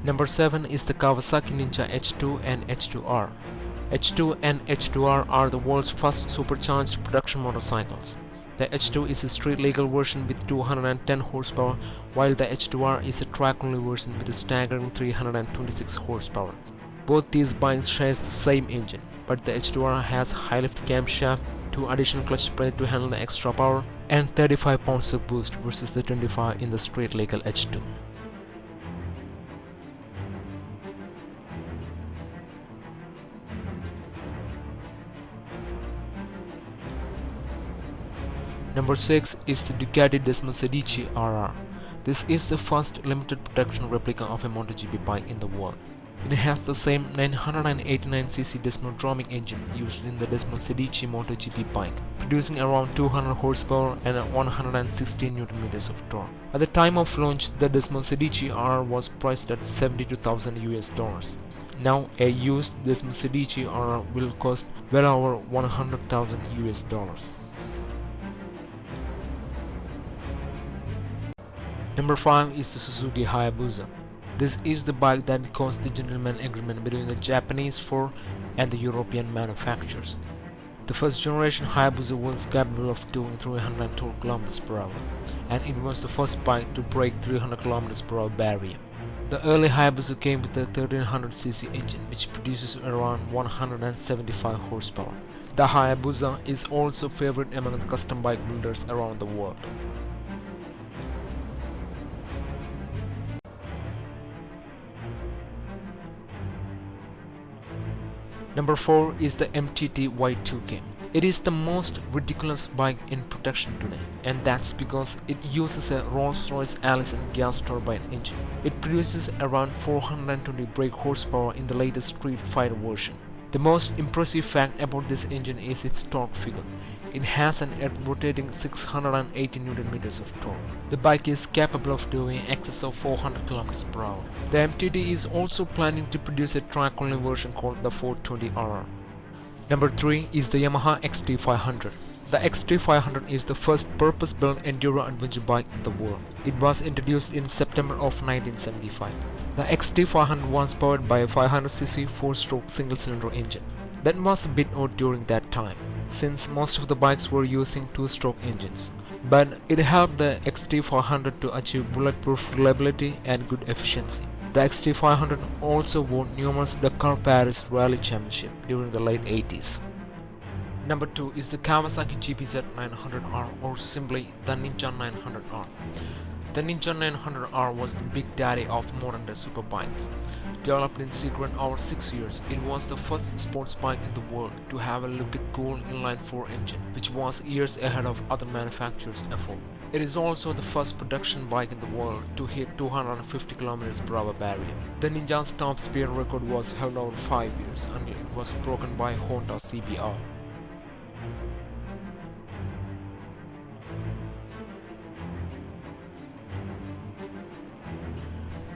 Number 7 is the Kawasaki Ninja H2 and H2R. H2 and H2R are the world's first supercharged production motorcycles. The H2 is a street-legal version with 210 horsepower, while the H2R is a track-only version with a staggering 326 horsepower. Both these bikes share the same engine, but the H2R has high-lift camshaft, 2 additional clutch plates to handle the extra power, and 35 pounds of boost versus the 25 in the street-legal H2. Number 6 is the Ducati Desmosedici RR. This is the first limited production replica of a MotoGP bike in the world. It has the same 989cc Desmodromic engine used in the Desmosedici MotoGP bike, producing around 200 horsepower and 116 Nm of torque. At the time of launch, the Desmosedici RR was priced at $72,000. Now, a used Desmosedici RR will cost well over $100,000. Number 5 is the Suzuki Hayabusa. This is the bike that caused the gentleman agreement between the Japanese Ford and the European manufacturers. The first generation Hayabusa was capable of doing 312 km/h, and it was the first bike to break 300 km/h barrier. The early Hayabusa came with a 1300cc engine which produces around 175 horsepower. The Hayabusa is also favored among the custom bike builders around the world. Number 4 is the MTT Y2K. It is the most ridiculous bike in production today, and that's because it uses a Rolls-Royce Allison gas turbine engine. It produces around 420 brake horsepower in the latest Street Fighter version. The most impressive fact about this engine is its torque figure. It has an earth-rotating 680 Nm of torque. The bike is capable of doing excess of 400 km/h. The MTT is also planning to produce a track-only version called the 420RR. Number 3 is the Yamaha XT500. The XT500 is the first purpose-built enduro adventure bike in the world. It was introduced in September of 1975. The XT500 was powered by a 500cc 4-stroke single-cylinder engine. That was a bit odd during that time, since most of the bikes were using 2-stroke engines. But it helped the XT500 to achieve bulletproof reliability and good efficiency. The XT500 also won numerous Dakar Paris Rally Championship during the late 80s. Number 2 is the Kawasaki GPZ 900R, or simply the Ninja 900R. The Ninja 900R was the big daddy of modern-day superbikes. Developed in secret over 6 years, it was the first sports bike in the world to have a liquid-cooled inline-4 engine, which was years ahead of other manufacturers' effort. It is also the first production bike in the world to hit 250 km/h barrier. The Ninja's top speed record was held over 5 years until it was broken by Honda CBR.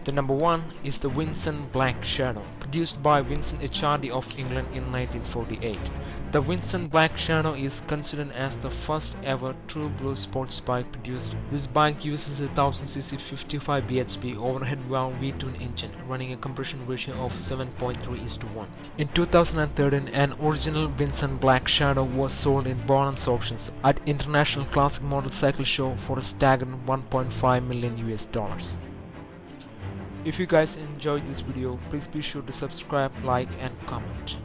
The number 1 is the Vincent Black Shadow, produced by Vincent HRD of England in 1948. The Vincent Black Shadow is considered as the first ever true blue sports bike produced. This bike uses a 1000cc 55 bhp overhead valve V-twin engine running a compression ratio of 7.3:1. In 2013, an original Vincent Black Shadow was sold in Barnes auctions at International Classic Motorcycle Show for a staggering $1.5 million. If you guys enjoyed this video, please be sure to subscribe, like and comment.